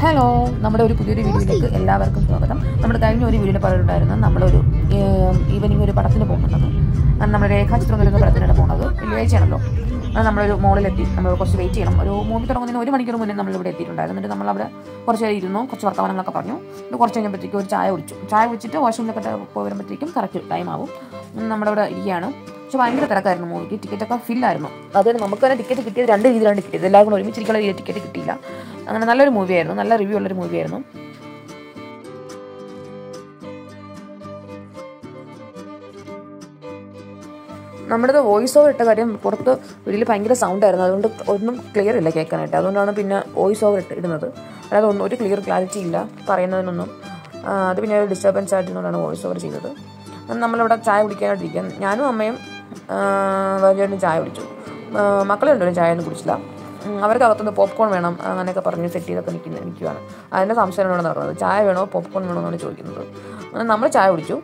Hello, നമ്മുടെ ഒരു പുതിയൊരു വീഡിയോയിലേക്ക് എല്ലാവർക്കും സ്വാഗതം. നമ്മൾ കഴിഞ്ഞ ഒരു വീഡിയോയിൽ പറഞ്ഞിട്ടുണ്ടായിരുന്നു നമ്മളൊരു ഈവനിങ് ഒരു പടത്തിന് പോകുന്നുണ്ടെന്ന്. നമ്മൾ രേഖാചിത്രം വരുന്ന പടത്തിനാണ് പോകുന്നത്. വെള്ളിയാഴ്ചയാണല്ലോ. നമ്മളൊരു മോളിലെത്തി. നമ്മൾ കുറച്ച് വെയിറ്റ് ചെയ്യണം. ഒരു മൂവി തുടങ്ങുന്നതിന് 1 മണിക്കൂർ മുന്നേ നമ്മളിവിടെ എത്തിയിട്ടുണ്ടായിരുന്നു. എന്നിട്ട് നമ്മളവിടെ കുറച്ച് നേരം ഇരുന്നു, കുറച്ച് വർത്തമാനങ്ങളൊക്കെ പറഞ്ഞു. ഇത് കുറച്ച് കഴിഞ്ഞപ്പോഴത്തേക്കും ഒരു ചായ കുടിച്ചു. ചായ കുടിച്ചിട്ട് വാഷ്റൂമിലൊക്കെ പോയി വരുമ്പോഴത്തേക്കും കറക്റ്റ് ടൈം ആവും. നമ്മളിവിടെ ഇരിക്കുകയാണ്. പക്ഷെ ഭയങ്കര തിരക്കായിരുന്നു. മൂവിക്ക് ടിക്കറ്റൊക്കെ ഫില്ലായിരുന്നു. അതായത് നമുക്ക് തന്നെ ടിക്കറ്റ് കിട്ടിയത് 2 രീതിയിലാണ് കിട്ടിയത്. എല്ലാവർക്കും ഒരുമിച്ചിരിക്കാനുള്ള ടിക്കറ്റ് കിട്ടിയില്ല. അങ്ങനെ നല്ലൊരു മൂവിയായിരുന്നു, നല്ല റിവ്യൂ ഉള്ളൊരു മൂവിയായിരുന്നു. നമ്മുടെ വോയിസ് ഓവർ ഇട്ട കാര്യം പുറത്ത് വീട്ടിൽ ഭയങ്കര സൗണ്ടായിരുന്നു. അതുകൊണ്ട് ഒന്നും ക്ലിയർ ഇല്ല കേൾക്കാനായിട്ട്. അതുകൊണ്ടാണ് പിന്നെ വോയിസ് ഓവർ ഇടുന്നത്. അതായത് ഒരു ക്ലിയർ ക്ലാരിറ്റി ഇല്ല പറയുന്നതിനൊന്നും. അത് പിന്നെ ഒരു ഡിസ്റ്റർബൻസ് ആയിട്ടുകൊണ്ടാണ് വോയിസ് ഓവർ ചെയ്തത്. നമ്മളിവിടെ ചായ കുടിക്കാനായിട്ടിരിക്കാം. ഞാനും അമ്മയും വലിയ ചായ കുടിച്ചു. മക്കളുണ്ടല്ലോ ചായ ഒന്നും കുടിച്ചില്ല. അവർക്ക് അകത്തുനിന്ന് പോപ്കോൺ വേണം അങ്ങനെയൊക്കെ പറഞ്ഞ് സെറ്റ് ചെയ്തൊക്കെ നിൽക്കുകയാണ്. അതിൻ്റെ സംശയമാണ് നടക്കുന്നത്. ചായ വേണോ പോപ്കോൺ വേണോ എന്നാണ് ചോദിക്കുന്നത്. നമ്മൾ ചായ കുടിച്ചു.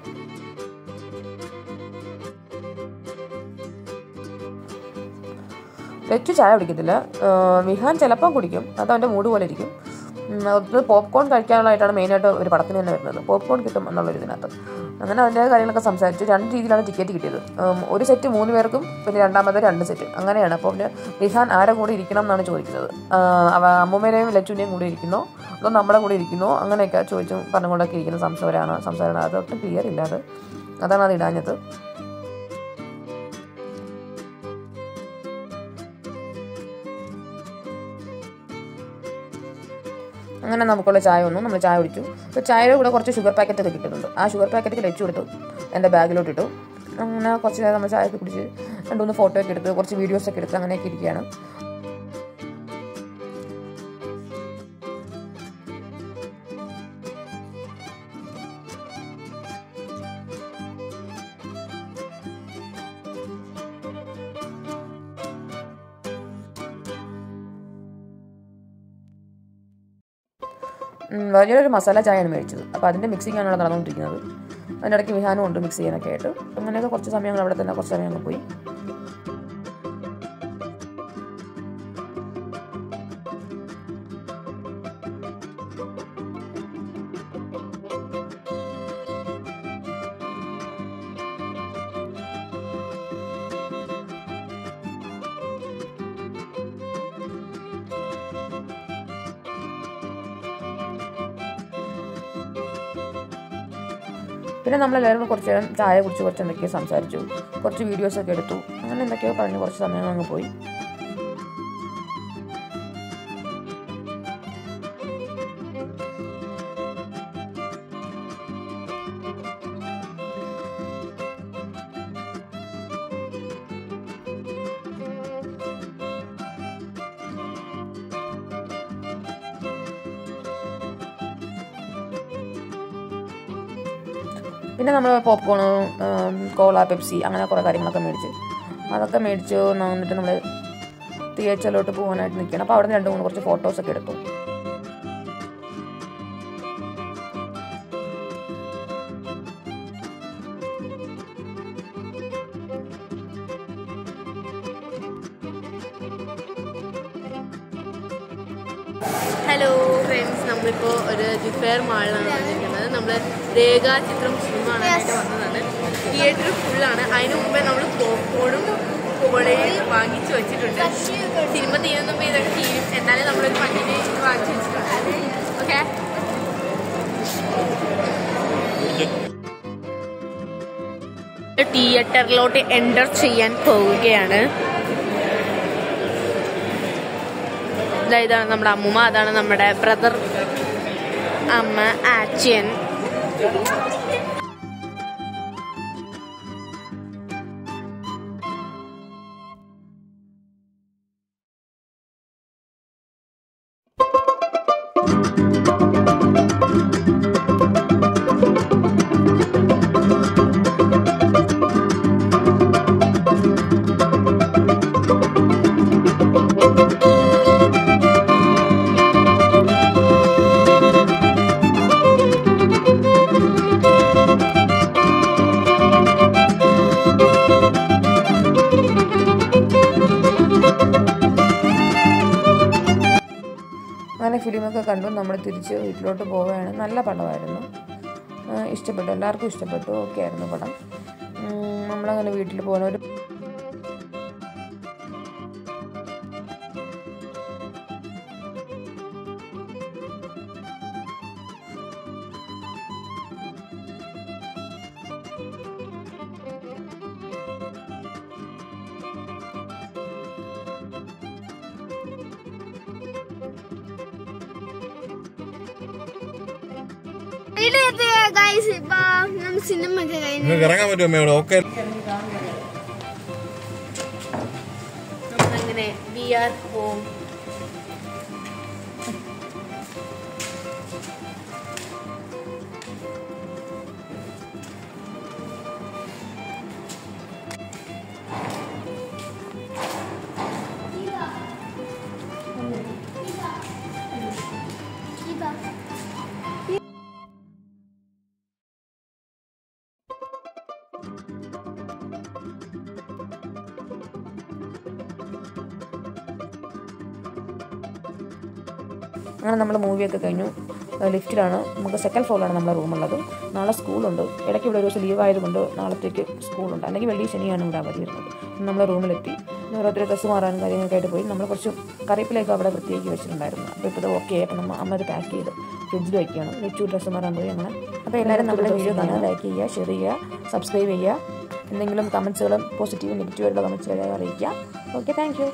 ലച്ചു ചായ കുടിക്കത്തില്ല. വിഹാൻ ചിലപ്പം കുടിക്കും. അത് അവൻ്റെ മൂഡ് പോലെ ഇരിക്കും. അത് പോപ്കോൺ കഴിക്കാനുള്ളതായിട്ടാണ് മെയിനായിട്ട് ഒരു പടത്തിന് തന്നെ വരുന്നത്. പോപ്കോൺ കിട്ടും എന്നുള്ളൊരു ഇതിനകത്ത്. അങ്ങനെ അതിൻ്റെ കാര്യങ്ങളൊക്കെ സംസാരിച്ചു. 2 രീതിയിലാണ് ടിക്കറ്റ് കിട്ടിയത്. ഒരു സെറ്റ് 3 പേർക്കും, പിന്നെ രണ്ടാമത്തെ 2 സെറ്റ് അങ്ങനെയാണ്. അപ്പോൾ പിന്നെ വിഹാൻ ആരെ കൂടെ ഇരിക്കണം എന്നാണ് ചോദിക്കുന്നത്. അമ്മൂമ്മേനെയും ലച്ചുവിനെയും കൂടെ ഇരിക്കുന്നോ അതോ നമ്മുടെ കൂടെ ഇരിക്കുന്നോ അങ്ങനെയൊക്കെ ചോദിച്ചും പറഞ്ഞുകൊണ്ടൊക്കെ ഇരിക്കുന്ന സംസാരമാണ്. അതൊട്ടും ക്ലിയർ ഇല്ലാതെ അതാണ് അത് ഇടാഞ്ഞത്. അങ്ങനെ നമുക്കുള്ള ചായ വന്നു. നമ്മൾ ചായ കുടിച്ചു. അപ്പോൾ ചായയുടെ കൂടെ കുറച്ച് ഷുഗർ പാക്കറ്റൊക്കെ കിട്ടുന്നുണ്ട്. ആ ഷുഗർ പാക്കറ്റ് ലച്ചു കൊടുത്തു, എൻ്റെ ബാഗിലോട്ട് ഇട്ടു. അങ്ങനെ കുറച്ച് നേരം നമ്മൾ ചായയൊക്കെ കുടിച്ച് 2-3 ഫോട്ടോ ഒക്കെ എടുത്ത് കുറച്ച് വീഡിയോസൊക്കെ എടുത്ത് അങ്ങനെയൊക്കെ ഇരിക്കുകയാണ്. വലിയൊരു മസാല ചായയാണ് മേടിച്ചത്. അപ്പോൾ അതിൻ്റെ മിക്സിംഗ് ആണ് അവിടെ നടന്നുകൊണ്ടിരിക്കുന്നത്. അതിൻ്റെ ഇടയ്ക്ക് വിഹാനും ഉണ്ട് മിക്സ് ചെയ്യാനൊക്കെ ആയിട്ട്. അങ്ങനെയൊക്കെ കുറച്ച് സമയങ്ങൾ അവിടെ തന്നെ കുറച്ച് സമയങ്ങൾ പോയി. പിന്നെ നമ്മളെല്ലാവരും കുറച്ച് നേരം ചായ കുടിച്ച് കുറച്ച് എന്തൊക്കെയോ സംസാരിച്ചു, കുറച്ച് വീഡിയോസൊക്കെ എടുത്തു. അങ്ങനെ എന്തൊക്കെയോ പറഞ്ഞ് കുറച്ച് സമയം അങ്ങ് പോയി. പിന്നെ നമ്മൾ പോപ്കോൺ, കോള, പെപ്സി അങ്ങനെ കുറേ കാര്യങ്ങളൊക്കെ അതൊക്കെ മേടിച്ചു വന്നിട്ട് നമ്മൾ തിയേറ്ററിലോട്ട് പോകാനായിട്ട് നിൽക്കണം. അപ്പോൾ അവിടെ 2-3 കുറച്ച് ഫോട്ടോസൊക്കെ എടുത്തു. ഹലോ ഫ്രണ്ട്സ്, നമ്മളിപ്പോൾ ഒരു ജിഫെയർ മാളിലാണ് വന്നിരിക്കുന്നത്. നമ്മൾ രേഖാചിത്രം സിനിമ കാണാനായിട്ട് വന്നതാണ്. തിയേറ്റർ ഫുള്ളാണ്. അതിന് മുമ്പേ നമ്മൾ പോപ്കോണും കോളയും വാങ്ങിച്ചു വെച്ചിട്ടുണ്ട്. സിനിമ തീരുന്ന ഇതൊക്കെ തീരും. എന്നാലും നമ്മളൊരു പണ്ടിനെ വാങ്ങിച്ചു വെച്ചിട്ടുണ്ട്. ഓക്കെ, തിയേറ്ററിലോട്ട് എൻ്റർ ചെയ്യാൻ പോവുകയാണ്. ഇതാണ് നമ്മുടെ അമ്മൂമ്മ, അതാണ് നമ്മുടെ ബ്രദർ, അമ്മ, അച്ഛൻ. ഫിലിമൊക്കെ കണ്ടു നമ്മൾ തിരിച്ച് വീട്ടിലോട്ട് പോവുകയാണ്. നല്ല പടമായിരുന്നു, ഇഷ്ടപ്പെട്ടു, എല്ലാവർക്കും ഇഷ്ടപ്പെട്ടു. ഓക്കെ ആയിരുന്നു പടം. നമ്മളങ്ങനെ വീട്ടിൽ പോകുന്ന ഒരു ഇറങ്ങാൻ പറ്റുമോ? ഓക്കെ, നമ്മളങ്ങനെ വി ആർ ഹോം. അങ്ങനെ നമ്മൾ മൂവിയൊക്കെ കഴിഞ്ഞു. ലിഫ്റ്റിലാണ്, നമുക്ക് സെക്കൻഡ് ഫ്ലോറിലാണ് നമ്മുടെ റൂമുള്ളത്. നാളെ സ്കൂളുണ്ട്, ഇടയ്ക്ക് ഇവിടെ ഒരു ദിവസം ലീവ് ആയതുകൊണ്ട് നാളത്തേക്ക് സ്കൂളുണ്ട്, അല്ലെങ്കിൽ വെള്ളി ശനിയാണ് ഇവിടെ അവധി വരുന്നത്. നമ്മൾ റൂമിലെത്തി, ഓരോരുത്തർ ഡ്രസ്സ് മാറാനും കാര്യങ്ങളൊക്കെ ആയിട്ട് പോയി. നമ്മൾ കുറച്ച് കറിപ്പിലേക്ക് അവിടെ വൃത്തിയാക്കി വെച്ചിട്ടുണ്ടായിരുന്നു. അപ്പോൾ ഇപ്പോൾ ഇത് ഓക്കെ ആയപ്പോൾ അമ്മ അത് പാക്ക് ചെയ്ത് ഫ്രിഡ്ജിൽ വയ്ക്കുകയാണ്. വെച്ചു ഡ്രസ്സ് മാറാൻ പോയി. അങ്ങനെ അപ്പോൾ എല്ലാവരും നമ്മുടെ വീഡിയോ കാണുക, ലൈക്ക് ചെയ്യുക, ഷെയർ ചെയ്യുക, സബ്സ്ക്രൈബ് ചെയ്യുക. എന്തെങ്കിലും കമൻസുകളും പോസിറ്റീവ് നെഗറ്റീവായിട്ടുള്ള കമൻസുകളെ അറിയിക്കുക. Okay, thank you.